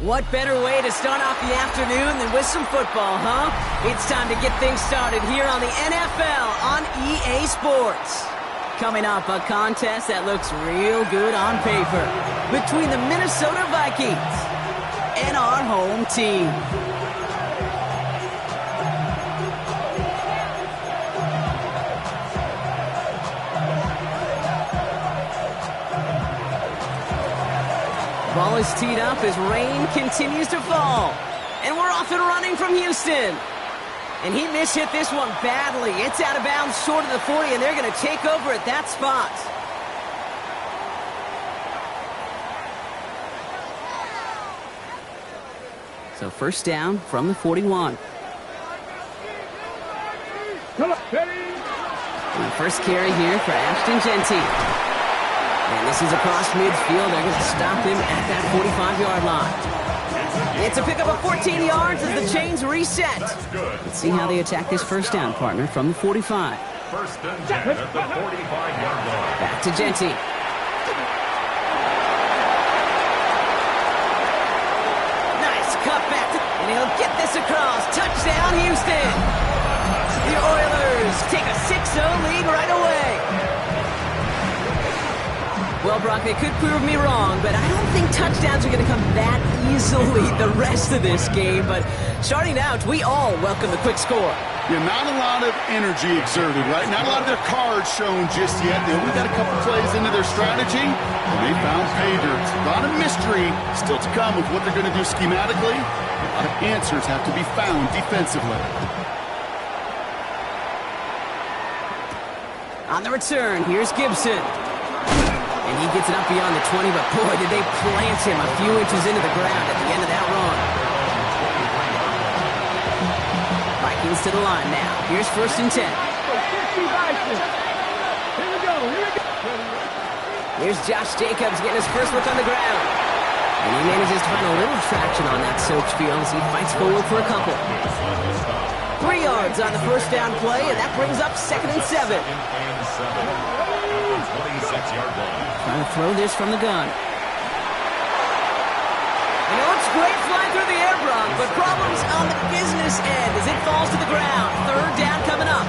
What better way to start off the afternoon than with some football, huh? It's time to get things started here on the NFL on EA Sports. Coming up, a contest that looks real good on paper between the Minnesota Vikings and our home team. Ball is teed up as rain continues to fall. And we're off and running from Houston. And he mishit this one badly. It's out of bounds short of the 40, and they're going to take over at that spot. So first down from the 41. And the first carry here for Ashton Genty. And this is across midfield. They're going to stop him at that 45-yard line. It's a pickup of 14 yards as the chains reset. Let's see how they attack this first down, partner, from the 45. First and 10 at the 45-yard line. Back to Genty. Nice cut back. And he'll get this across. Touchdown, Houston. The Oilers take a 6-0 lead right away. Well, Brock, they could prove me wrong, but I don't think touchdowns are going to come that easily the rest of this game. But starting out, we all welcome the quick score. Yeah, not a lot of energy exerted, right? Not a lot of their cards shown just yet. They only got a couple plays into their strategy, and they found pay dirt. A lot of mystery still to come with what they're going to do schematically. A lot of answers have to be found defensively. On the return, here's Gibson. And he gets it up beyond the 20, but boy, did they plant him a few inches into the ground at the end of that run. Vikings to the line now. Here's first and 10. Here's Josh Jacobs getting his first look on the ground. And he manages to find a little traction on that soaked field as he fights forward for a couple. 3 yards on the first down play, and that brings up 2nd and 7. 26-yard line. Trying to throw this from the gun. You know, it's great flying through the air, Brock, but problems on the business end as it falls to the ground. 3rd down coming up.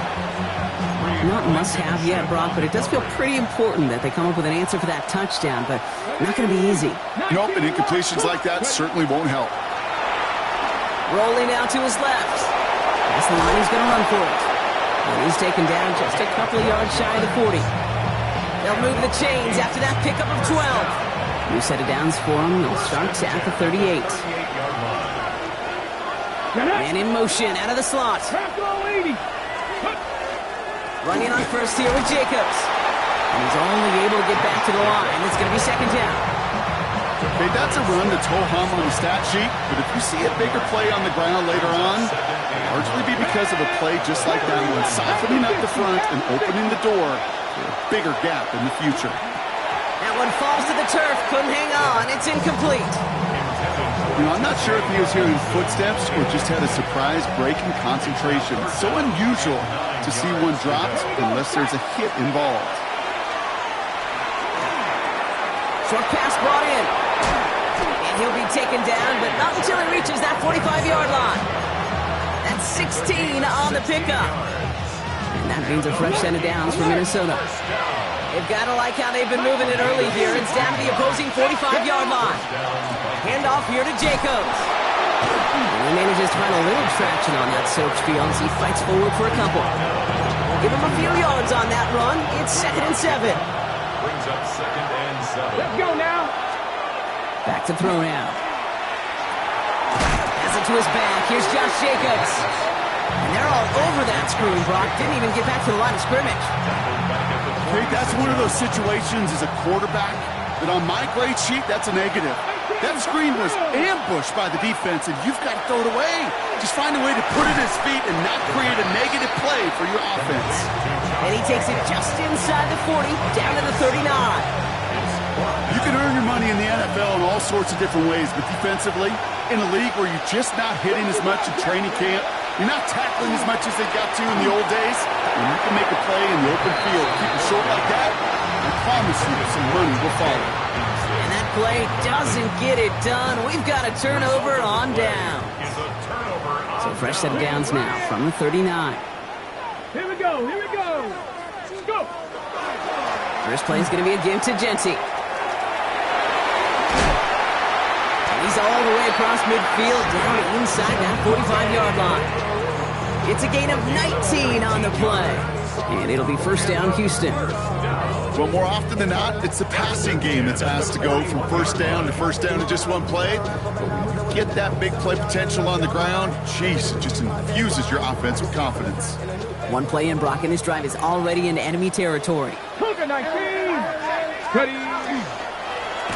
Not must-have yet, Brock, but it does feel pretty important that they come up with an answer for that touchdown, but not going to be easy. Nope, and incompletions like that certainly won't help. Rolling out to his left. That's the line he's going to run for it. And he's taken down just a couple of yards shy of the 40. They'll move the chains after that pickup of 12. New set of downs for him. They'll start at the 38. Man in motion out of the slot. Running on first here with Jacobs. And he's only able to get back to the line. It's going to be 2nd down. Okay, that's a run that's ho-hum on the stat sheet, but if you see a bigger play on the ground later on, it'll largely be because of a play just like that one, softening up the front and opening the door for a bigger gap in the future. That one falls to the turf, couldn't hang on, it's incomplete. You know, I'm not sure if he was hearing footsteps or just had a surprise break in concentration. It's so unusual to see one dropped unless there's a hit involved. Short pass brought in. And he'll be taken down, but not until he reaches that 45-yard line. That's 16 on the pickup. And that means a fresh set of downs for Minnesota. They've got to like how they've been moving it early here. It's down to the opposing 45-yard line. Handoff here to Jacobs. And he manages tries to find a little traction on that soaked field as he fights forward for a couple. Give him a few yards on that run. It's 2nd and 7. Brings up 2nd and 7. Let's go now. Back to throw now. Has it to his back. Here's Josh Jacobs. And they're all over that screen, Brock. Didn't even get back to the line of scrimmage. Okay, that's one of those situations as a quarterback that on my grade sheet, that's a negative. That screen was ambushed by the defense, and you've got to throw it away. Just find a way to put it at his feet and not create a negative play for your offense. And he takes it just inside the 40, down to the 39. You can earn your money in the NFL in all sorts of different ways, but defensively, in a league where you're just not hitting as much in training camp, you're not tackling as much as they got to in the old days, and you can make a play in the open field. Keep it short like that, I promise you some money will follow. And that play doesn't get it done. We've got a turnover on down. So fresh set of downs now from the 39. Here we go. Here we go. Let's go. First play is going to be a give to Genty. And he's all the way across midfield, down inside that 45-yard line. It's a gain of 19 on the play. And it'll be first down, Houston. Well, more often than not, it's the passing game that's asked to go from first down to just one play. But when you get that big play potential on the ground, jeez, it just infuses your offense with confidence. One play in, Brock, and this drive is already into enemy territory. Cougar 19. Ready.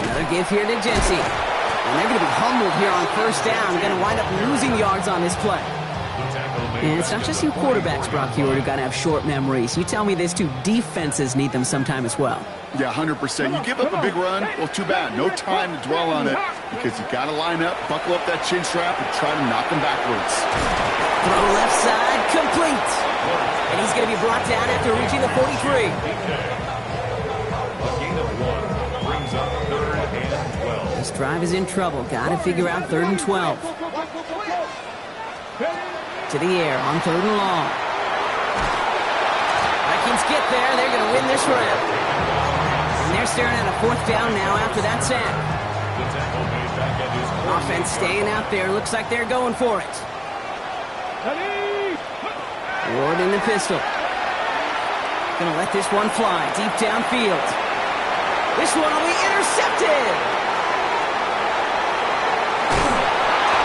Another give here to Genty. And they're going to be humbled here on first down. Going to wind up losing yards on this play. And it's not just you quarterbacks, Brock, here who got to have short memories. You tell me this too, defenses need them sometime as well. Yeah, 100%. You give up a big run, well, too bad. No time to dwell on it because you got to line up, buckle up that chin strap, and try to knock them backwards. Throw left side, complete. And he's going to be brought down after reaching the 43. A gain of 1 brings up 3rd and 12. This drive is in trouble. Got to figure out 3rd and 12. To the air on 3rd and long. Vikings get there. They're going to win this round. And they're staring at a 4th down now after that sack. Offense staying out there. Looks like they're going for it. Ward in the pistol. Going to let this one fly deep downfield. This one will be intercepted.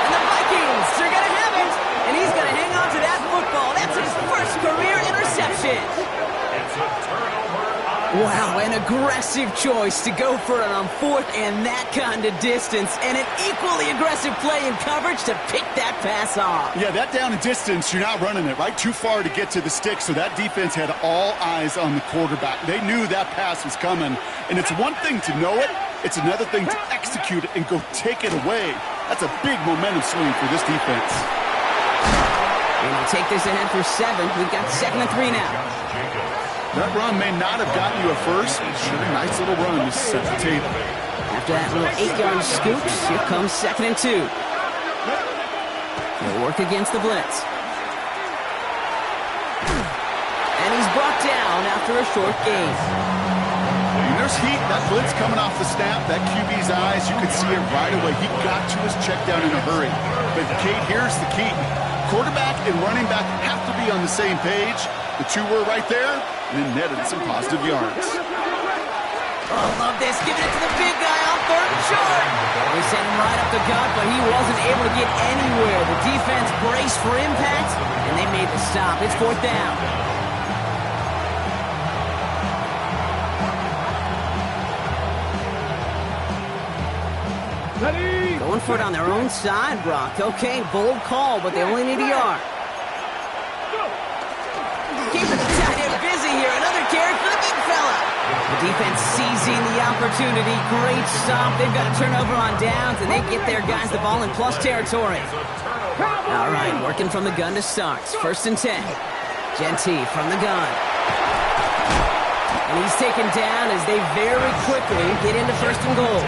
And the Vikings are going to have it. And he's going to hang on to that football. That's his first career interception. It's a turnover. Wow, an aggressive choice to go for it on 4th and that kind of distance. And an equally aggressive play in coverage to pick that pass off. Yeah, that down and distance, you're not running it, right? Too far to get to the stick, so that defense had all eyes on the quarterback. They knew that pass was coming. And it's one thing to know it. It's another thing to execute it and go take it away. That's a big momentum swing for this defense. And he'll take this ahead for 7. We've got 2nd and 3 now. That run may not have gotten you a first, but sure, a nice little run to set the table. After that little 8-yard scoop, here comes 2nd and 2. He'll work against the blitz. And he's brought down after a short gain. When there's heat, that blitz coming off the snap, that QB's eyes, you could see it right away. He got to his check down in a hurry. But Kate, here's the key. Quarterback and running back have to be on the same page. The two were right there, and then netted some positive yards. Oh, love this. Giving it to the big guy on 3rd and short. They sent him right up the gut, but he wasn't able to get anywhere. The defense braced for impact, and they made the stop. It's 4th down. Ready. Going for it on their own side, Brock. Okay, bold call, but they only need a yard. Keeping the tight end busy here. Another carry for the big fella. The defense seizing the opportunity. Great stop. They've got a turnover on downs, and they get their guys the ball in plus territory. All right, working from the gun to start. 1st and 10. Genty from the gun. And he's taken down as they very quickly get into 1st and goal.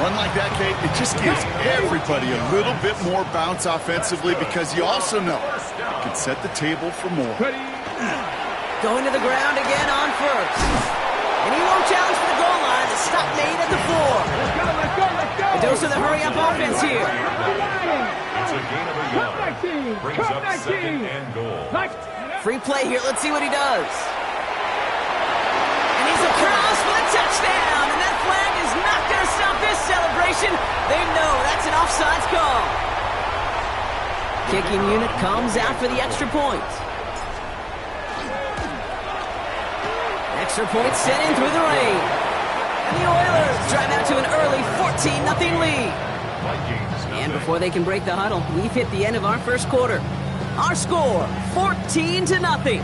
Run like that, Kate, it just gives everybody a little bit more bounce offensively because you also know it can set the table for more. Going to the ground again on 1st. And he won't challenge for the goal line. The stop made at the 4. Let's go. A dose of the hurry-up offense here. It's a gain of brings up 2nd and goal. Free play here. Let's see what he does. And he's across for the touchdown. And that flag is not going to stop this celebration. They know that's an offsides call. Kicking unit comes out for the extra point. Extra point sent in through the rain. And the Oilers drive out to an early 14-0 lead. And before they can break the huddle, we've hit the end of our first quarter. Our score, 14-0.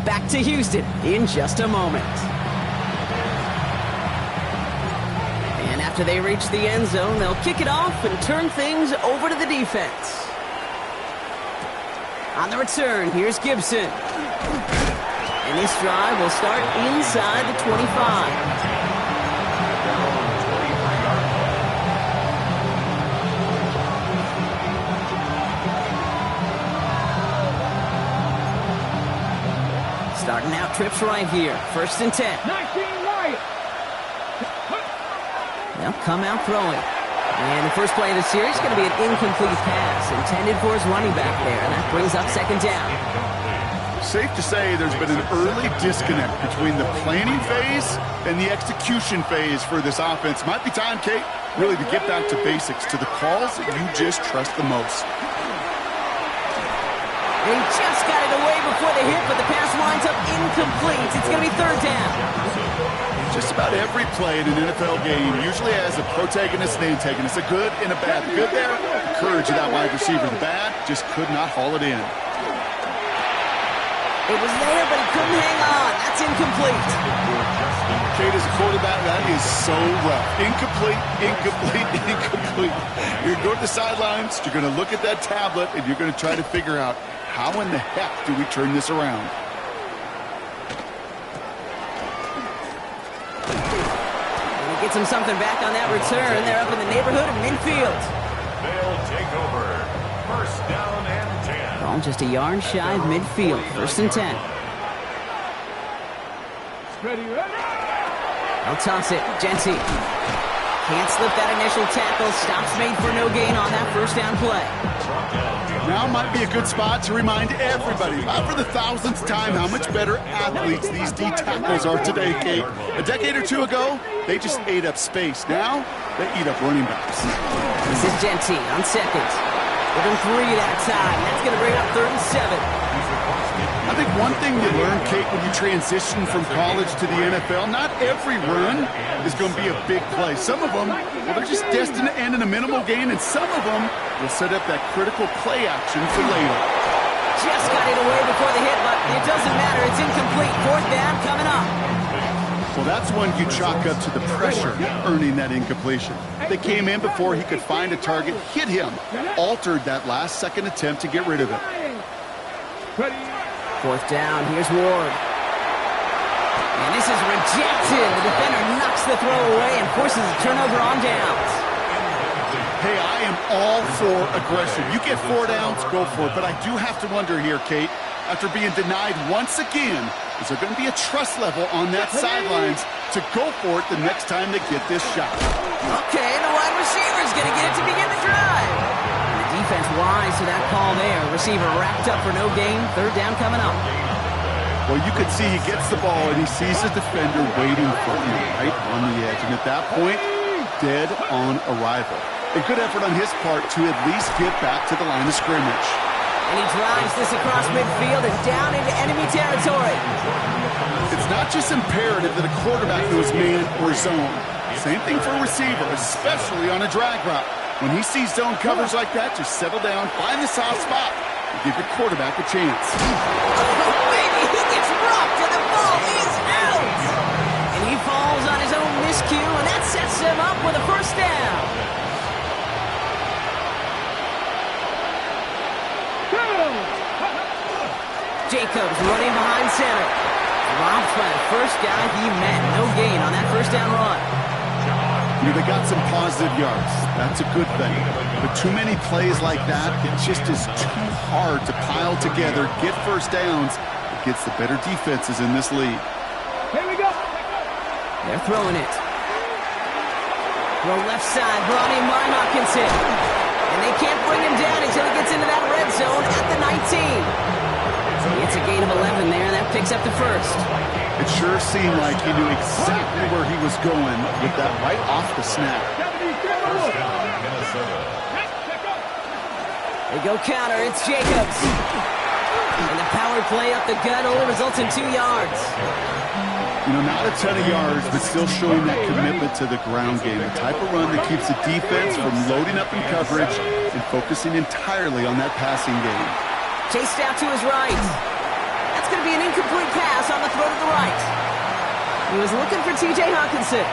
Back to Houston in just a moment. And after they reach the end zone, they'll kick it off and turn things over to the defense. On the return, here's Gibson. And this drive will start inside the 25. Starting out trips right here. 1st and 10. 19 right. They'll come out throwing. And the first play of the series is going to be an incomplete pass intended for his running back there. And that brings up 2nd down. Safe to say there's been an early disconnect between the planning phase and the execution phase for this offense. Might be time, Kate, really to get back to basics, to the calls that you just trust the most. They just got it away before the hit, but the pass winds up incomplete. It's going to be 3rd down. Just about every play in an NFL game usually has a protagonist and antagonist, a good and a bad. The good there, the courage of that wide receiver. The bad just could not haul it in. It was there, but he couldn't hang on. That's incomplete. Kate, as a quarterback, that is so rough. Incomplete, incomplete, incomplete. You're going to go to the sidelines, you're going to look at that tablet, and you're going to try to figure out, how in the heck do we turn this around? And he gets him something back on that return. They're up in the neighborhood of midfield. They'll take over. 1st down and 10. Ball just a yard shy of midfield. 1st and 10. Ready. They'll toss it. Genty can't slip that initial tackle. Stops made for no gain on that 1st down play. Now might be a good spot to remind everybody, not for the 1000th time, how much better athletes these D tackles are today, Kate. A decade or two ago, they just ate up space. Now, they eat up running backs. This is Genty on 2nd. Give him 3 that time. That's going to bring up 3rd and 7. I think one thing you learn, Kate, when you transition from college to the NFL, not every run is going to be a big play. Some of them, well, they're just destined to end in a minimal gain, and some of them will set up that critical play action for later. Just got it away before the hit, but it doesn't matter. It's incomplete. 4th down coming up. Well, that's one you chalk up to the pressure earning that incompletion. They came in before he could find a target, hit him, altered that last-second attempt to get rid of it. 4th down, here's Ward. And this is rejected. The defender knocks the throw away and forces a turnover on downs. Hey, I am all for aggression. You get 4 downs, go for it. But I do have to wonder here, Kate, after being denied once again, is there going to be a trust level on that sidelines to go for it the next time they get this shot? Okay, the wide receiver's going to get it to begin the drive. Defense wise to that call there. Receiver wrapped up for no gain. 3rd down coming up. Well, you could see he gets the ball and he sees the defender waiting for him right on the edge. And at that point, dead on arrival. A good effort on his part to at least get back to the line of scrimmage. And he drives this across midfield and down into enemy territory. It's not just imperative that a quarterback knows man or zone. Same thing for a receiver, especially on a drag route. When he sees zone coverage like that, just settle down, find the soft spot, and give your quarterback a chance. Oh, baby, he gets rocked, and the ball is out. And he falls on his own miscue, and that sets him up with a 1st down. Jacobs running behind center. Robbed by the 1st guy he met. No gain on that 1st down run. You know, they got some positive yards. That's a good thing. But too many plays like that, it just is too hard to pile together, get 1st downs against the better defenses in this league. Here we go. They're throwing it. Throw left side, brought in by Hawkinson. And they can't bring him down until he gets into that red zone at the the first. It sure seemed like he knew exactly where he was going with that right off the snap. First down, Minnesota. They go counter. It's Jacobs. And the power play up the gut only results in 2 yards. You know, not a ton of yards, but still showing that commitment to the ground game. The type of run that keeps the defense from loading up in coverage and focusing entirely on that passing game. Chased out to his right. That's going to be an incomplete pass on the throw to the right. He was looking for T.J. Hawkinson.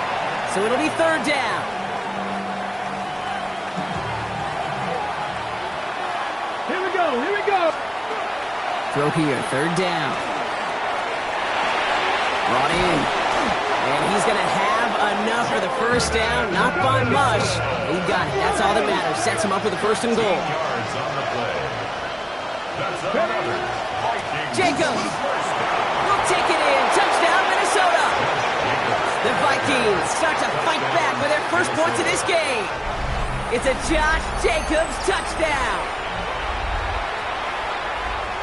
So it'll be 3rd down. Here we go, here we go. Throw here, 3rd down. Brought in. And he's going to have enough for the first down. Not by much. He got it. That's all that matters. Sets him up with the 1st and goal. Yards on the play. That's another Vikings. Jacobs will take it in. Touchdown, Minnesota. The Vikings start to fight back with their first points of this game. It's a Josh Jacobs touchdown.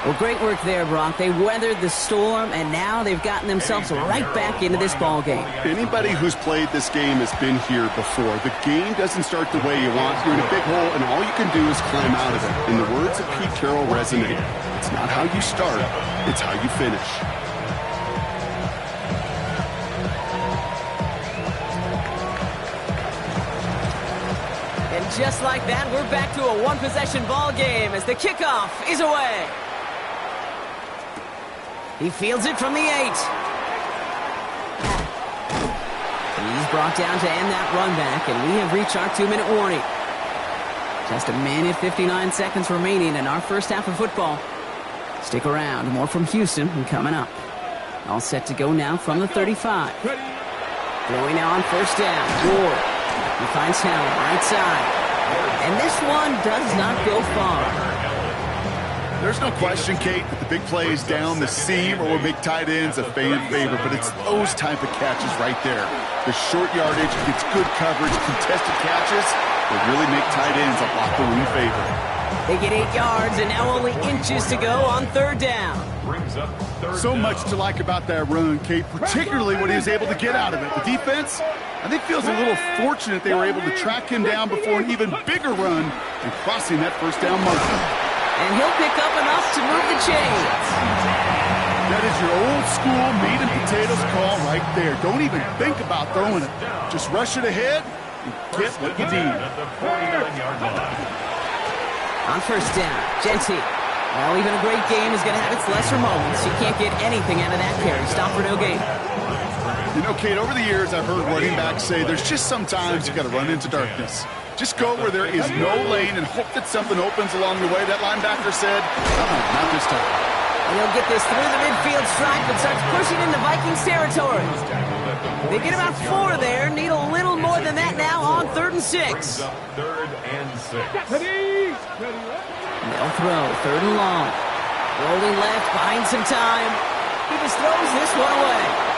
Well, great work there, Brock. They weathered the storm, and now they've gotten themselves right back into this ball game. Anybody who's played this game has been here before. The game doesn't start the way you want. You're in a big hole, and all you can do is climb out of it. And the words of Pete Carroll resonate. It's not how you start, it's how you finish. And just like that, we're back to a one-possession ball game as the kickoff is away. He fields it from the 8. He's brought down to end that run back, and we have reached our 2-minute warning. Just a minute, 59 seconds remaining in our first half of football. Stick around. More from Houston coming up. All set to go now from the 35. Throwing now on 1st down. Ward. He finds Howard right side. And this one does not go far. There's no question, Kate, that the big plays down the seam or big tight ends a fan favorite, but it's those type of catches right there. The short yardage gets good coverage, contested catches that really make tight ends a locker room favorite. They get 8 yards and now only inches to go on 3rd down. Brings up 3rd So down. much to like about that run, Kate, particularly what he was able to get out of it. The defense, I think, feels a little fortunate they were able to track him down before an even bigger run and crossing that 1st down marker. And he'll pick up enough to move the chains. That is your old school meat and potatoes call right there. Don't even think about throwing it. Just rush it ahead and get what you need. At the 49-yard line. On 1st down, Genty. Well, even a great game is going to have its lesser moments. You can't get anything out of that carry. Stop for no gain. You know, Kate, over the years I've heard running backs say there's just sometimes you got to run into darkness. Just go where there is no lane and hope that something opens along the way. That linebacker said, not this time. And he'll get this through the midfield stripe and starts pushing into Vikings territory. They get about 4 there. Need a little more than that now on 3rd and 6. 3rd and 6. Ready? They'll throw 3rd and long. Rolling left, buying some time. He just throws this one away.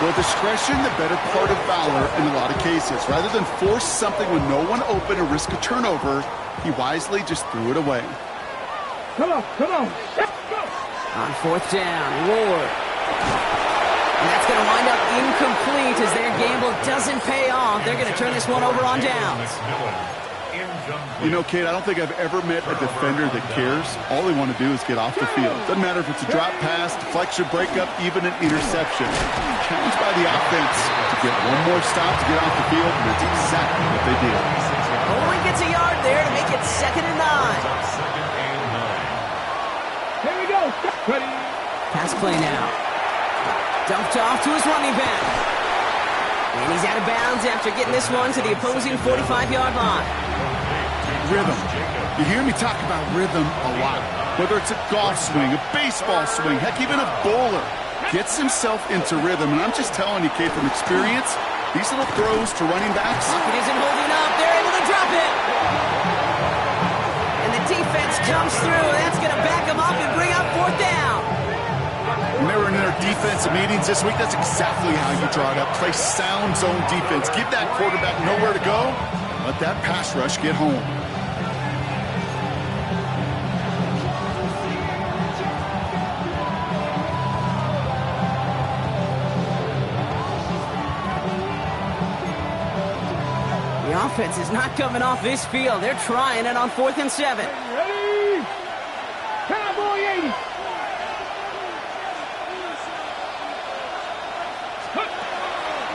Well, discretion, the better part of valor in a lot of cases. Rather than force something with no one open or risk a turnover, he wisely just threw it away. Come on, come on. On 4th down, Ward. And that's going to wind up incomplete as their gamble doesn't pay off. They're going to turn this one over on downs. You know, Kate, I don't think I've ever met a defender that cares. All they want to do is get off the field. Doesn't matter if it's a drop pass, deflection, breakup, even an interception. Challenged by the offense to get one more stop to get off the field, and that's exactly what they did. Only gets a yard there to make it 2nd and 9. Here we go. Ready? Pass play now. Dumped off to his running back. And he's out of bounds after getting this one to the opposing 45-yard line. Rhythm. You hear me talk about rhythm a lot. Whether it's a golf swing, a baseball swing, heck, even a bowler gets himself into rhythm. And I'm just telling you, Kate, from experience, these little throws to running backs. It isn't holding up. They're able to drop it. And the defense comes through. That's going to back them up and bring up 4th down. When they were in their defensive meetings this week, that's exactly how you draw it up. Play sound zone defense. Give that quarterback nowhere to go. Let that pass rush get home. offense is not coming off this field. They're trying it on 4th and 7. Ready? Cowboy 80.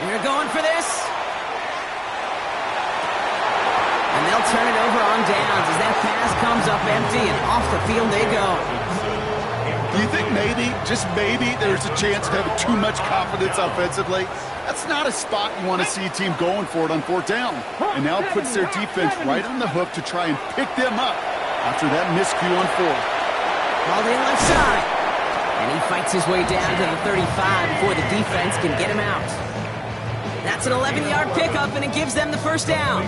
They're going for this. And they'll turn it over on downs as that pass comes up empty and off the field they go. Do you think maybe, just maybe, there's a chance of having too much confidence offensively? That's not a spot you want to see a team going for it on 4th down. And now it puts their defense right on the hook to try and pick them up after that miscue on 4th. Called in left side. And he fights his way down to the 35 before the defense can get him out. That's an 11-yard pickup, and it gives them the first down.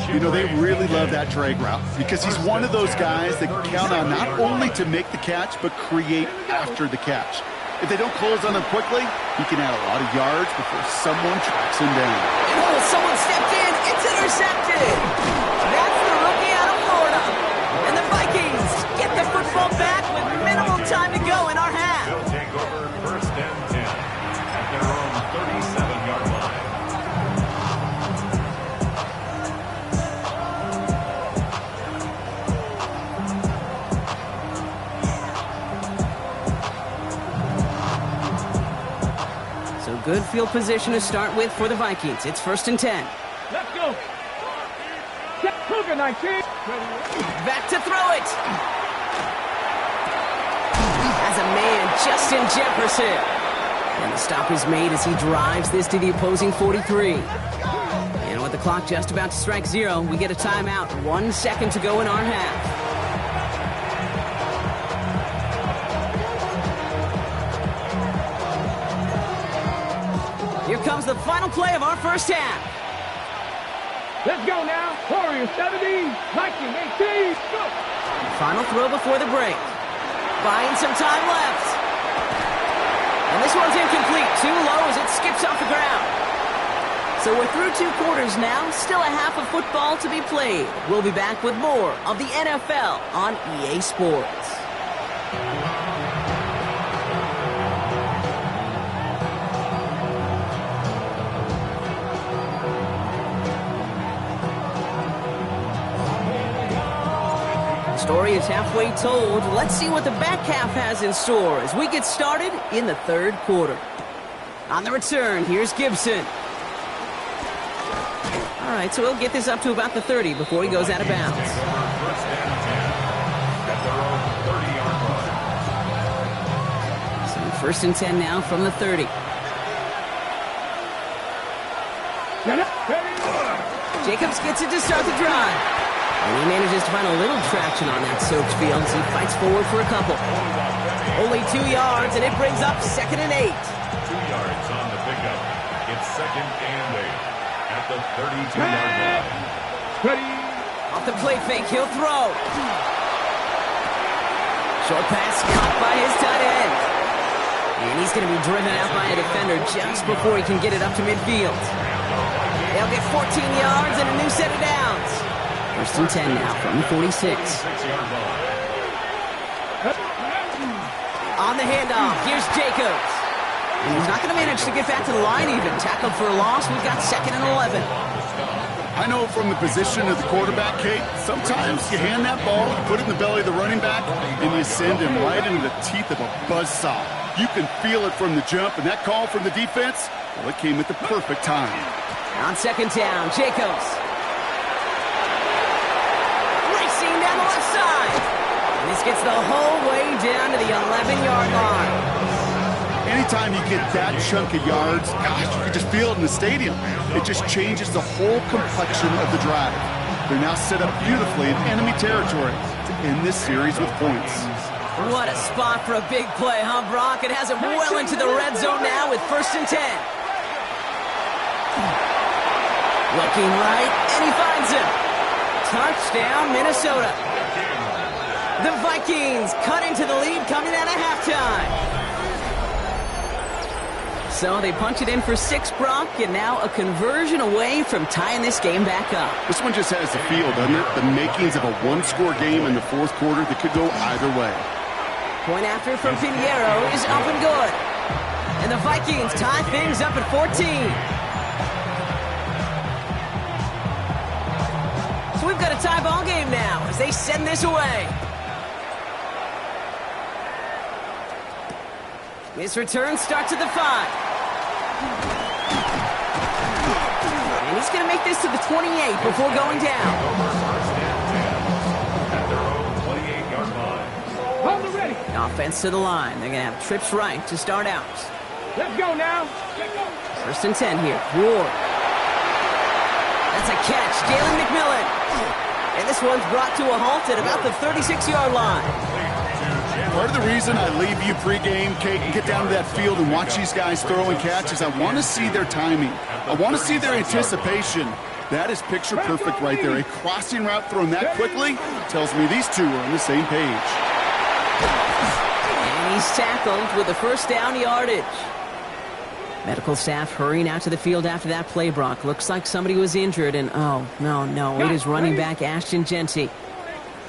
You know, they really love that drag route because he's one of those guys that count on not only to make the catch, but create after the catch. If they don't close on him quickly, he can add a lot of yards before someone tracks him down. Oh, someone stepped in. It's intercepted. That's the rookie out of Florida. And the Vikings get the football back with minimal time to go in our half. They'll take over 1st and 10 at their own 37-yard line. So good field position to start with for the Vikings. It's 1st and 10. Let's go. Get Cougar 19. Back to throw it. As a man, Justin Jefferson. And the stop is made as he drives this to the opposing 43. And with the clock just about to strike 0, we get a timeout. 1 second to go in our half. Here comes the final play of our first half. Let's go now. Warriors 70, Viking 18. Go. Final throw before the break. Buying some time left. And this one's incomplete. Too low as it skips off the ground. So we're through 2 quarters now. Still a half of football to be played. We'll be back with more of the NFL on EA Sports. Story is halfway told. Let's see what the back half has in store as we get started in the 3rd quarter. On the return, here's Gibson. All right, so he'll get this up to about the 30 before he goes out of bounds. 1st and 10 at their own 30-yard line. So 1st and 10 now from the 30. Jacobs gets it to start the drive. And he manages to find a little traction on that soaked field as he fights forward for a couple. Only 2 yards, and it brings up 2nd and 8. 2 yards on the pickup. It's 2nd and 8 at the 32-yard line. Ready? Off the play fake, he'll throw. Short pass caught by his tight end. And he's going to be driven out by a defender just before he can get it up to midfield. They'll get 14 yards and a new set of downs. 1st and 10 now from the 46. On the handoff, here's Jacobs. And he's not going to manage to get back to the line even. Tackled for a loss, we've got 2nd and 11. I know from the position of the quarterback, Kate, sometimes you hand that ball, you put it in the belly of the running back, and you send him right into the teeth of a buzzsaw. You can feel it from the jump, and that call from the defense, well, it came at the perfect time. On 2nd down, Jacobs. Racing down the left side. And this gets the whole way down to the 11-yard line. Anytime you get that chunk of yards, gosh, you can just feel it in the stadium. It just changes the whole complexion of the drive. They're now set up beautifully in enemy territory to end this series with points. What a spot for a big play, huh, Brock? It has him well into the red zone now with 1st and 10. Looking right, and he finds him. Touchdown, Minnesota. The Vikings cut into the lead coming out of halftime. So they punch it in for 6, Brock, and now a conversion away from tying this game back up. This one just has the feel, doesn't it? The makings of a one-score game in the 4th quarter that could go either way. Point after from Pinheiro is up and good. And the Vikings tie things up at 14. tie ball game now as they send this away. His return starts at the 5. And he's going to make this to the 28 before going down. At their own 28-yard line. Hold it ready. Offense to the line. They're going to have trips right to start out. Let's go now. Let's go. First and 10 here. Ward. That's a catch. Jalen McMillan. And this one's brought to a halt at about the 36-yard line. Part of the reason I leave you pregame, Kate, and get down to that field and watch these guys throw and catch is I want to see their timing. I want to see their anticipation. That is picture perfect right there. A crossing route thrown that quickly tells me these two are on the same page. And he's tackled with the first down yardage. Medical staff hurrying out to the field after that play, Brock. Looks like somebody was injured, and oh, no. It is running back Ashton Genty.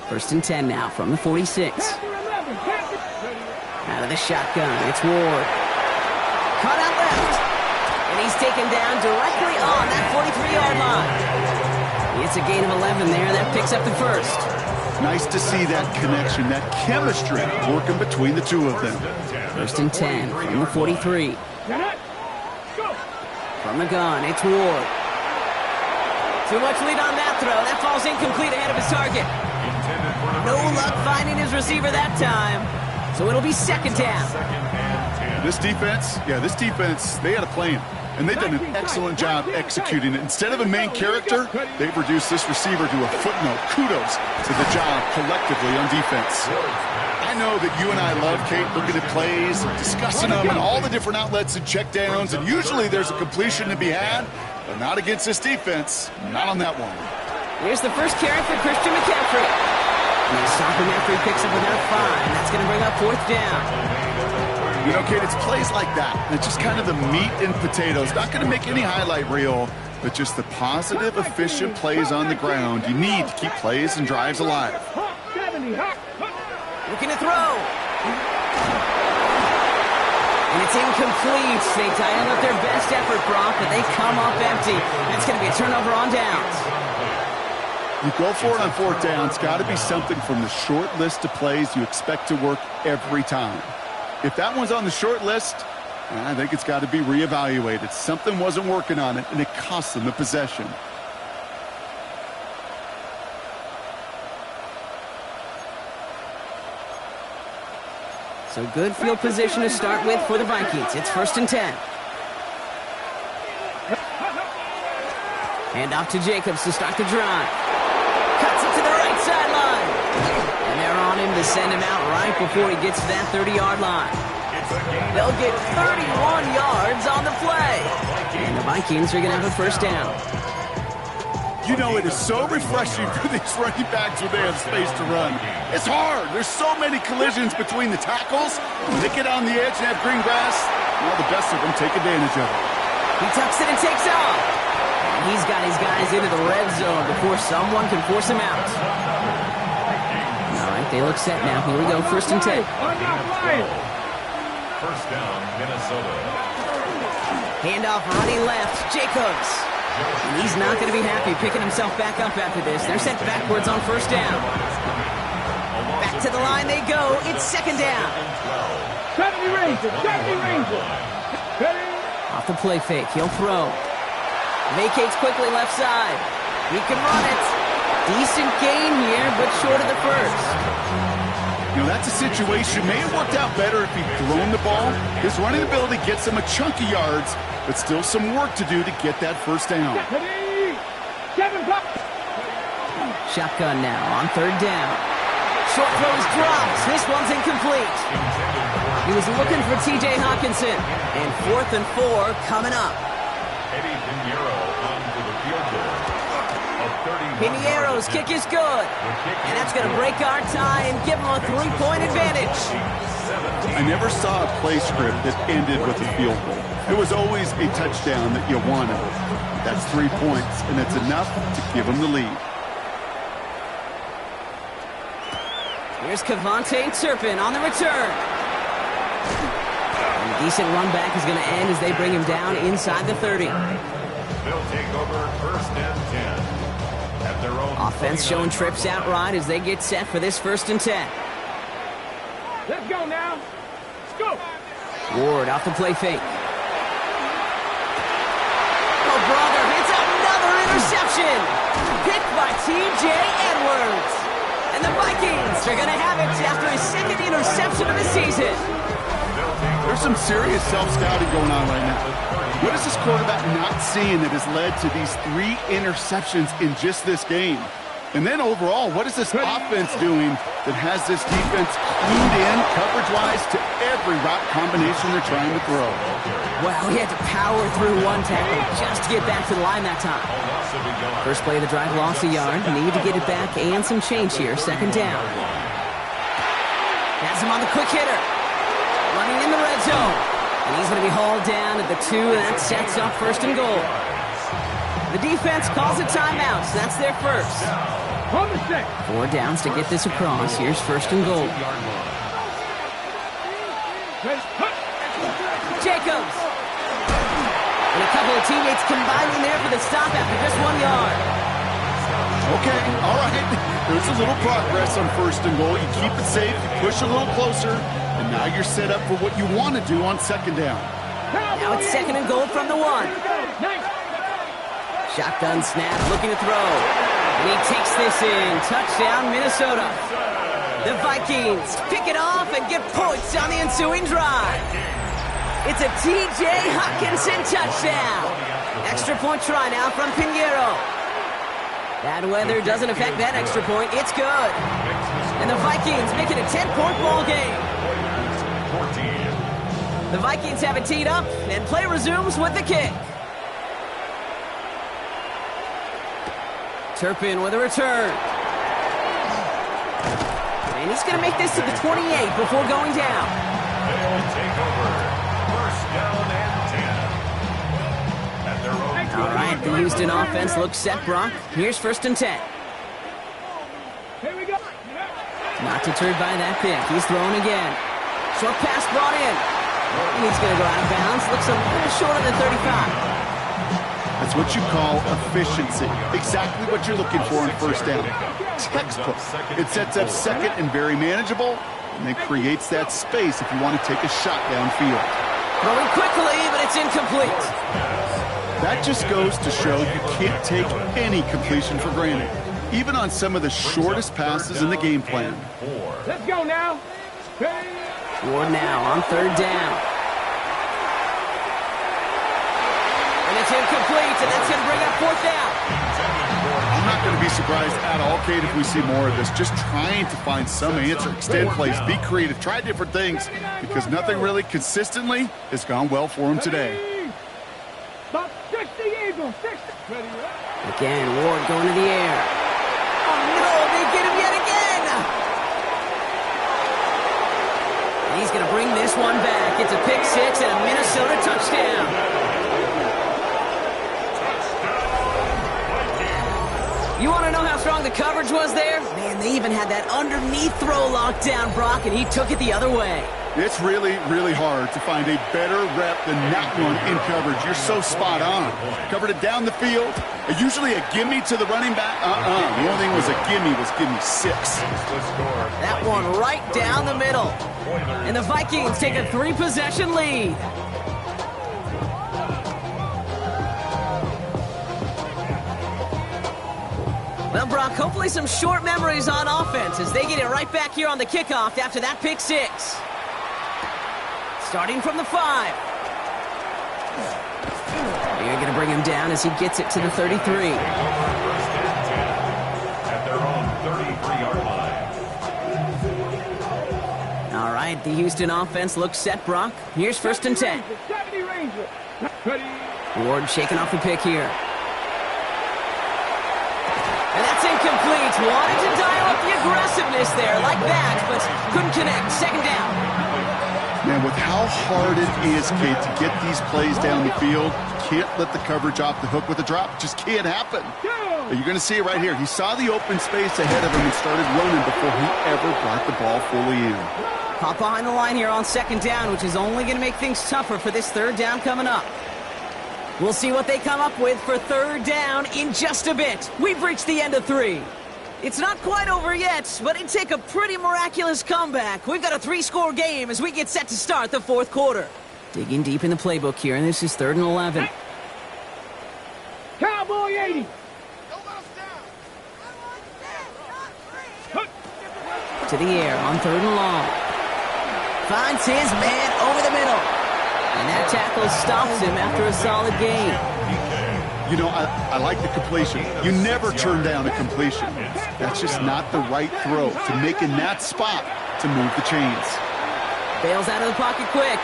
First and 10 now from the 46. Out of the shotgun, it's Ward. Caught out left. And he's taken down directly on that 43-yard line. It's a gain of 11 there. That picks up the first. Nice to see that connection, that chemistry working between the two of them. First and 10 from the 43. From the gun, it's Ward. Too much lead on that throw. That falls incomplete ahead of his target. No luck finding his receiver that time. So it'll be second down. This defense, they had a plan. And they've done an excellent job executing it. Instead of a main character, they've reduced this receiver to a footnote. Kudos to the job collectively on defense. I know that you and I love, Kate, looking at plays, discussing them, and all the different outlets and checkdowns, and usually there's a completion to be had, but not against this defense. Not on that one. Here's the first carry for Christian McCaffrey. And they stop him after he picks up another 5. And that's going to bring up fourth down. You know, Kate, it's plays like that. It's just kind of the meat and potatoes. Not going to make any highlight reel, but just the positive, efficient plays on the ground. You need to keep plays and drives alive. Looking to throw. And it's incomplete. They dialed up their best effort, Brock, but they come up empty. That's going to be a turnover on downs. You go for it on fourth down. It's got to be something from the short list of plays you expect to work every time. If that one's on the short list, I think it's got to be reevaluated. Something wasn't working on it, and it cost them the possession. So good field position to start with for the Vikings. It's first and 10. Hand off to Jacobs to start the drive. Cuts it to the right sideline. And they're on him to send him out right before he gets to that 30-yard line. They'll get 31 yards on the play. And the Vikings are going to have a first down. You know, it is so refreshing for these running backs when they have space to run. It's hard. There's so many collisions between the tackles. When they get on the edge and have green grass, well, the best of them take advantage of it. He tucks it and takes off. And he's got his guys into the red zone before someone can force him out. All right, they look set now. Here we go, first and 10. First down, Minnesota. Handoff running left, Jacobs. And he's not going to be happy picking himself back up after this. They're sent backwards on first down. Back to the line they go. It's second down. 70 Rangers. Off the play fake, he'll throw. Vacates quickly left side. He can run it. Decent gain here, but short of the first. You know, that's a situation. May have worked out better if he'd thrown the ball. His running ability gets him a chunk of yards, but still some work to do to get that first down. Shotgun now on third down. Short throws dropped. This one's incomplete. He was looking for T.J. Hawkinson. And 4th and 4 coming up. Eddie Pinheiro onto the field goal. Pinheiro's kick is good. And that's going to break our tie and give him a 3-point advantage. I never saw a play script that ended with a field goal. It was always a touchdown that you wanted. That's 3 points, and it's enough to give them the lead. Here's Kevontae Turpin on the return. And a decent run back is going to end as they bring him down inside the 30. They'll take over first and 10. At their own Offense showing trips outright as they get set for this 1st and 10. Let's go now. Let's go. Ward off the play fake. Oh, brother, it's another interception. Picked by T.J. Edwards. And the Vikings are going to have it after his 2nd interception of the season. There's some serious self-scouting going on right now. What is this quarterback not seeing that has led to these 3 interceptions in just this game? And then overall, what is this offense doing that has this defense clued in coverage-wise to every route combination they're trying to throw? Well, he had to power through one tackle just to get back to the line that time. First play of the drive, lost a yard. Need to get it back and some change here. 2nd down. Has him on the quick hitter. Running in the red zone. And he's going to be hauled down at the 2, and that sets up 1st and goal. The defense calls a timeout, so that's their first. 4 downs to get this across. Here's 1st and goal. Jacobs. And a couple of teammates combining there for the stop after just 1 yard. Okay, all right. There's a little progress on 1st and goal. You keep it safe, you push a little closer, and now you're set up for what you want to do on 2nd down. Now it's 2nd and goal from the 1. Shotgun snap, looking to throw. And he takes this in. Touchdown, Minnesota. The Vikings pick it off and get points on the ensuing drive. It's a T.J. Hockenson touchdown. Extra point try now from Pinheiro. Bad weather doesn't affect that extra point. It's good. And the Vikings make it a 10-point ball game. The Vikings have it teed up, and play resumes with the kick. Turpin with a return. And he's going to make this to the 28 before going down. They'll take over. 1st down and 10. At their own All right, the Houston offense looks set, Brock. Here's 1st and 10. Here we go. Not deterred by that pick. He's throwing again. Short pass brought in. And he's going to go out of bounds. Looks a little shorter than 35. That's what you call efficiency. Exactly what you're looking for on 1st down. Textbook. It sets up 2nd and very manageable, and then creates that space if you want to take a shot downfield. Throwing quickly, but it's incomplete. That just goes to show you can't take any completion for granted, even on some of the shortest passes in the game plan. Let's go now. Ward now on 3rd down. And it's incomplete, and that's going to bring up 4th down. I'm not going to be surprised at all, Kate, if we see more of this. Just trying to find some answer. Extend plays, be creative, try different things, because nothing really consistently has gone well for him today. About 60 Eagles. 60. Again, Ward going to the air. Oh, no, they get him yet again. And he's going to bring this one back. It's a pick 6 and a Minnesota touchdown. You want to know how strong the coverage was there? Man, they even had that underneath throw locked down, Brock, and he took it the other way. It's really, really hard to find a better rep than that one in coverage. You're so spot on. Covered it down the field. Usually a gimme to the running back. The only thing was a gimme 6. That one right down the middle. And the Vikings take a 3-possession lead. Well, Brock, hopefully some short memories on offense as they get it right back here on the kickoff after that pick 6. Starting from the 5. You're going to bring him down as he gets it to the 33. At their own 33-yard line. All right, the Houston offense looks set, Brock. Here's 1st and 10. 70 Ranger. Ward shaking off the pick here. And that's incomplete. Wanted to dial up the aggressiveness there like that, but couldn't connect. 2nd down. Man, with how hard it is, Kate, to get these plays down the field, you can't let the coverage off the hook with a drop. It just can't happen. You're going to see it right here. He saw the open space ahead of him and started running before he ever brought the ball fully in. Pop behind the line here on 2nd down, which is only going to make things tougher for this 3rd down coming up. We'll see what they come up with for third down in just a bit. We've reached the end of 3. It's not quite over yet, but it'd take a pretty miraculous comeback. We've got a 3-score game as we get set to start the fourth quarter. Digging deep in the playbook here, and this is 3rd and 11. Cowboy 80. To the air on 3rd and long. Finds his man over the middle. And that tackle stops him after a solid gain. You know, I like the completion. You never turn down a completion. That's just not the right throw to make in that spot to move the chains. Bails out of the pocket quick.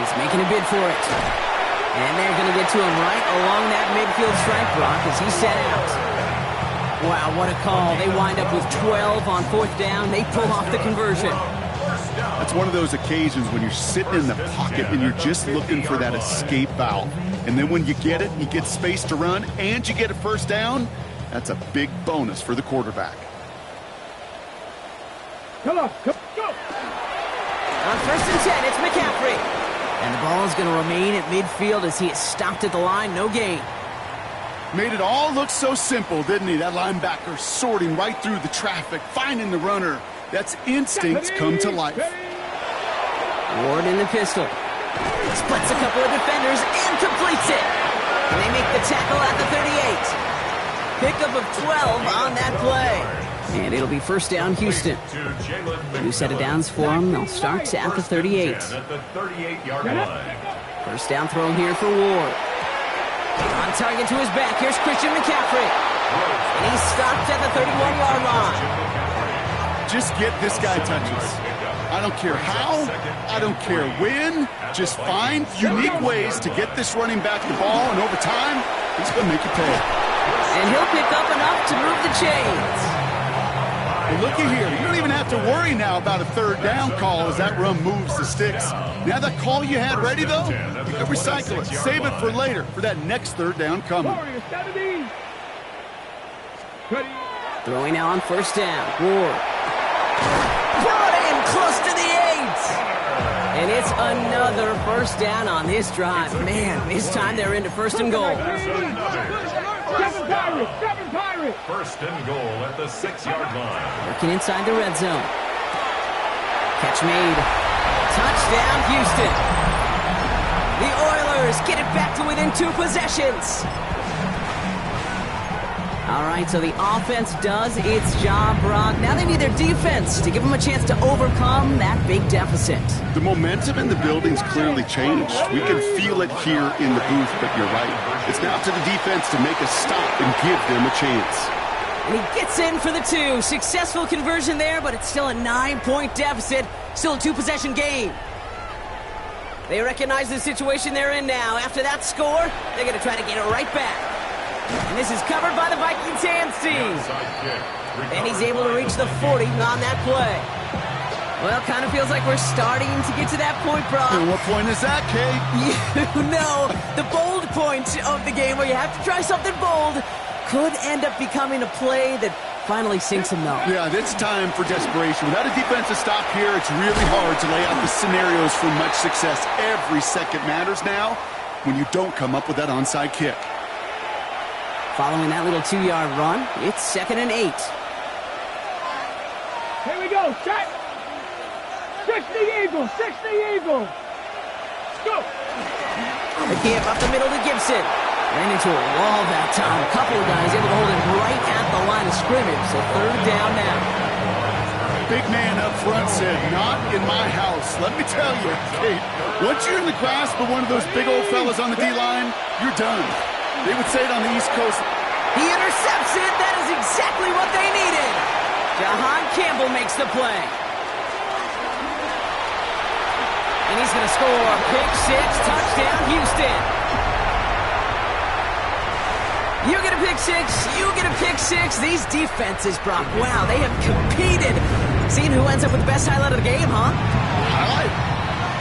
He's making a bid for it. And they're going to get to him right along that midfield stripe, Brock, as he set out. Wow, what a call. They wind up with 12 on 4th down. They pull off the conversion. That's one of those occasions when you're sitting in the pocket and you're just looking for that escape valve. And then when you get it, you get space to run, and you get a first down, that's a big bonus for the quarterback. Come on, go. On 1st and 10, it's McCaffrey. And the ball is going to remain at midfield as he is stopped at the line. No gain. Made it all look so simple, didn't he? That linebacker sorting right through the traffic, finding the runner. That's instincts come to life. Ward in the pistol. Splits a couple of defenders and completes it. And they make the tackle at the 38. Pickup of 12 on that play. And it'll be first down, Houston. New set of downs for them. They'll start at the 38. First down throw here for Ward. On target to his back. Here's Christian McCaffrey. And he's stopped at the 31-yard line. Just get this guy touches. I don't care how, I don't care when. Just find unique ways to get this running back the ball, and over time, he's going to make you pay. And he'll pick up enough to move the chains. Well, looky here. You don't even have to worry now about a third down call as that run moves the sticks. Now that call you had ready, though, you can recycle it. Save it for later, for that next third down coming. Throwing now on first down. Ward. Brought in close to the 8. And it's another first down on this drive. Man, this time they're into 1st and goal. Seven Pirates. 1st and goal at the 6-yard line. Working inside the red zone. Catch made. Touchdown, Houston. The Oilers get it back to within 2 possessions. All right, so the offense does its job, Brock. Now they need their defense to give them a chance to overcome that big deficit. The momentum in the building's clearly changed. We can feel it here in the booth, but you're right. It's now to the defense to make a stop and give them a chance. And he gets in for the 2. Successful conversion there, but it's still a 9-point deficit. Still a 2-possession game. They recognize the situation they're in now. After that score, they're going to try to get it right back. And this is covered by the Vikings hands team. And he's able to reach the 40 on that play. Well, kind of feels like we're starting to get to that point, Brock. And what point is that, Kate? You know, the bold point of the game where you have to try something bold could end up becoming a play that finally sinks him, though. Yeah, it's time for desperation. Without a defensive stop here, it's really hard to lay out the scenarios for much success. Every second matters now when you don't come up with that onside kick. Following that little 2-yard run, it's 2nd and 8. Here we go, set. 60 Eagles, 60 Eagles. Go. The camp up the middle to Gibson. Ran into a wall that time. A couple of guys able to hold him right at the line of scrimmage. So 3rd down now. Big man up front said, not in my house. Let me tell you, Kate, once you're in the grasp of one of those big old fellas on the D-line, you're done. They would say it on the East Coast. He intercepts it. That is exactly what they needed. Jahan Campbell makes the play. And he's going to score. Pick 6, touchdown, Houston. You get a pick 6, you get a pick 6. These defenses, Brock, wow, they have competed. Seeing who ends up with the best highlight of the game, huh? Highlight?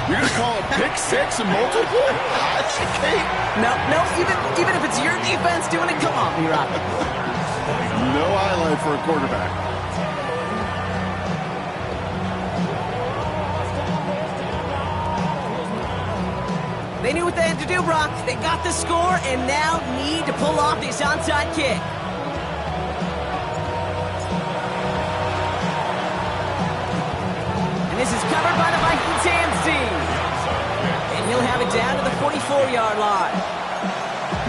You're going to call a pick 6 a multiple? That's a Kate. No, even if it's your defense doing it, come on, B-Rock. No highlight for a quarterback. They knew knew what they had to do, Brock. They got the score and now need to pull off this onside kick. And this is covered by the Vikings hands team. And he'll have it down to the 44-yard line.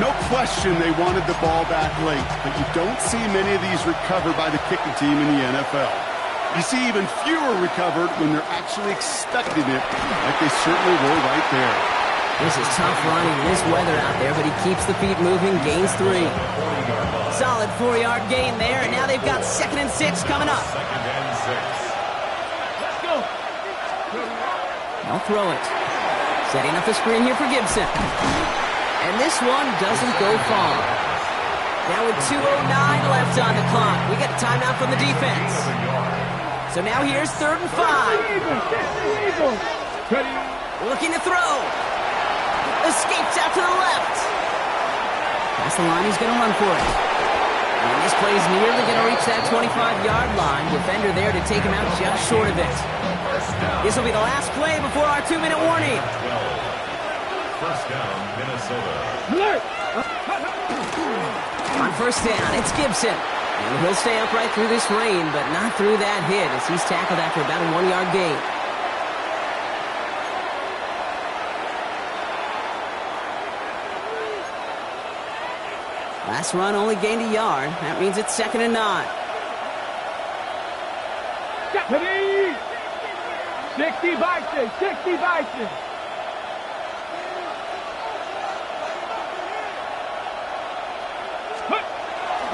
No question they wanted the ball back late, but you don't see many of these recovered by the kicking team in the NFL. You see even fewer recovered when they're actually expecting it, like they certainly were right there. This is tough running in this weather out there, but he keeps the feet moving, gains 3. Solid 4-yard gain there, and now they've got 2nd and 6 coming up. Let's go. They'll throw it. Setting up the screen here for Gibson. And this one doesn't go far. Now with 2:09 left on the clock, we got a timeout from the defense. So now here's 3rd and 5. Looking to throw. Escapes out to the left. That's the line, he's going to run for it. And this play is nearly going to reach that 25-yard line. Defender there to take him out just short of it. This will be the last play before our 2-minute warning. First down, Minnesota. On first down, it's Gibson. And he'll stay upright through this rain, but not through that hit as he's tackled after about a 1-yard gain. Last run only gained a yard. That means it's 2nd and 9. 60 Vikings, 60 Vikings.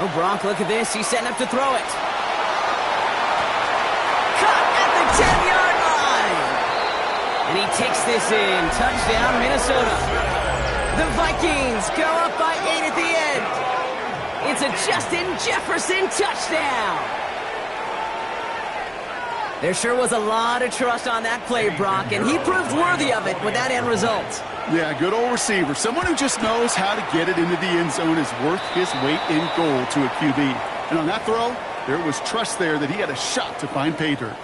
Oh, Brock, look at this. He's setting up to throw it. Caught at the 10-yard line. And he takes this in. Touchdown, Minnesota. The Vikings go up by 8 at the end. It's a Justin Jefferson touchdown. There sure was a lot of trust on that play, Brock, and he proved worthy of it with that end result. Yeah, good old receiver. Someone who just knows how to get it into the end zone is worth his weight in gold to a QB. And on that throw, there was trust there that he had a shot to find pay dirt.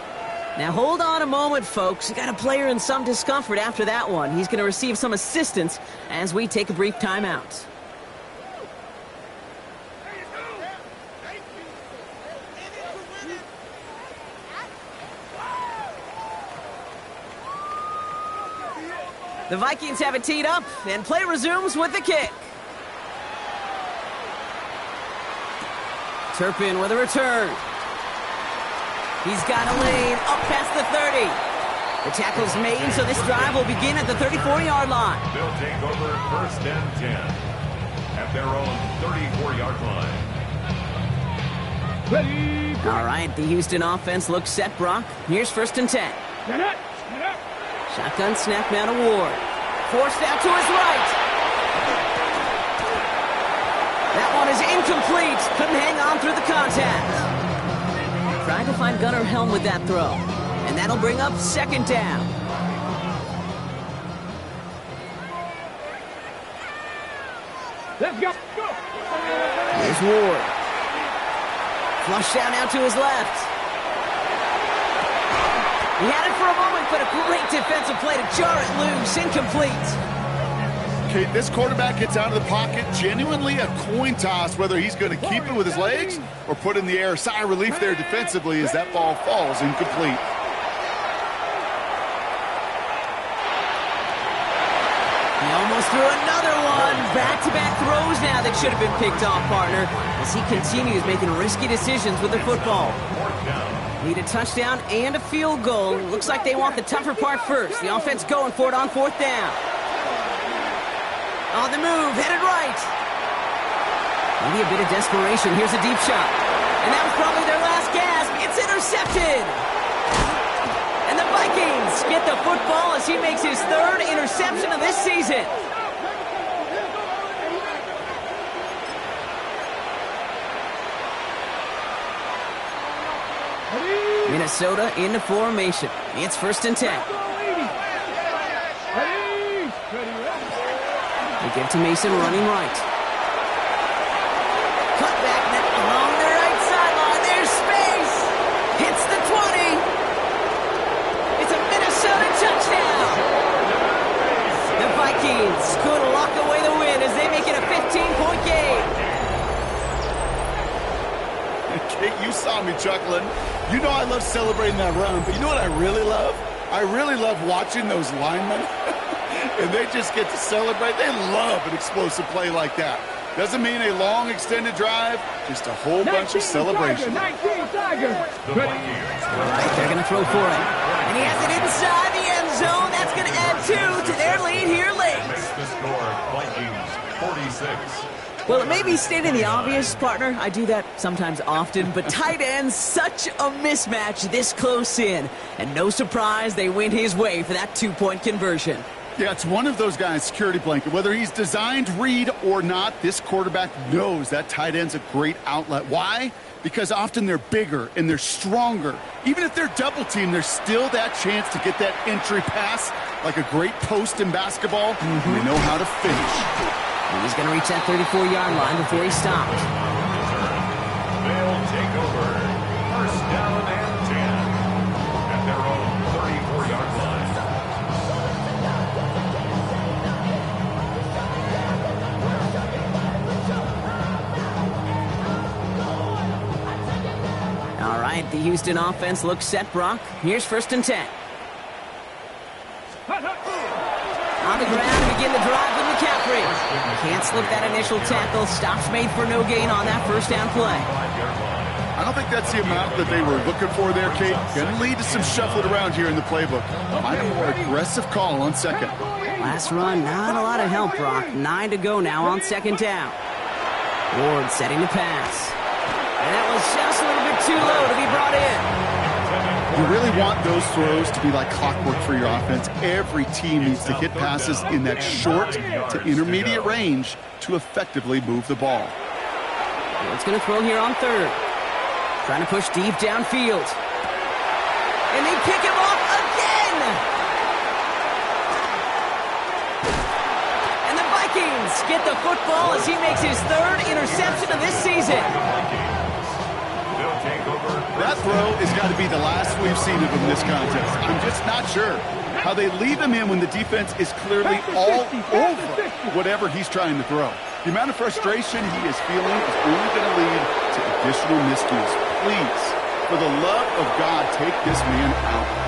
Now hold on a moment, folks. You got a player in some discomfort after that one. He's going to receive some assistance as we take a brief timeout. The Vikings have it teed up, and play resumes with the kick. Turpin with a return. He's got a lane up past the 30. The tackle's made, so this drive will begin at the 34-yard line. They'll take over 1st and 10 at their own 34-yard line. Ready. All right, the Houston offense looks set, Brock. Here's 1st and 10. Get up. Get up. Shotgun snap now to Ward. Forced out to his right. That one is incomplete. Couldn't hang on through the contact. Tried to find Gunnar Helm with that throw. And that'll bring up 2nd down. Let's go. Go. Here's Ward. Flush down now to his left. He had it for a moment, but a great defensive play to jar it loose. Incomplete. Okay, this quarterback gets out of the pocket. Genuinely a coin toss whether he's going to keep it with his legs or put in the air. Sigh of relief there defensively as that ball falls incomplete. He almost threw another one. Back-to-back throws now that should have been picked off, partner, as he continues making risky decisions with the football. Need a touchdown and a field goal. Looks like they want the tougher part first. The offense going for it on 4th down. On the move, headed right. Maybe a bit of desperation. Here's a deep shot. And that was probably their last gasp. It's intercepted. And the Vikings get the football as he makes his 3rd interception of this season. Minnesota into formation. It's 1st and 10. They give to Mason running right. Cut back along the right sideline. There's space. Hits the 20. It's a Minnesota touchdown. The Vikings saw me chuckling. You know I love celebrating that run, but you know what I really love? I really love watching those linemen, and they just get to celebrate. They love an explosive play like that. Doesn't mean a long, extended drive, just a whole bunch of celebration. 19 Tigers. The Vikings. They're going to throw for it. And he has it inside the end zone. That's going to add 2 to their lead here late. Makes the score Vikings 46. Well, it may be stating the obvious, partner. I do that sometimes often, but tight ends, such a mismatch this close in. And no surprise, they went his way for that 2-point conversion. Yeah, it's one of those guys' security blanket. Whether he's designed read or not, this quarterback knows that tight end's a great outlet. Why? Because often they're bigger and they're stronger. Even if they're double teamed, there's still that chance to get that entry pass, like a great post in basketball. They know how to finish. And he's going to reach that 34-yard line before he stops. They'll take over. First down and 10 at their own 34-yard line. All right, the Houston offense looks set, Brock. Here's 1st and 10. On the ground, begin the drive with McCaffrey. Can't slip that initial tackle. Stops made for no gain on that 1st down play. I don't think that's the amount that they were looking for there, Kate. Going to lead to some shuffling around here in the playbook. Find a more aggressive call on 2nd. Last run, not a lot of help, Brock. 9 to go now on 2nd down. Ward setting the pass. And that was just a little bit too low to be brought in. You really want those throws to be like clockwork for your offense. Every team needs to hit passes in that short to intermediate range to effectively move the ball. Ward's going to throw here on 3rd. Trying to push deep downfield. And they pick him off again! And the Vikings get the football as he makes his 3rd interception of this season. That throw has got to be the last we've seen of him this contest. I'm just not sure how they leave him in when the defense is clearly all over whatever he's trying to throw. The amount of frustration he is feeling is only going to lead to additional miscues. Please, for the love of God, take this man out.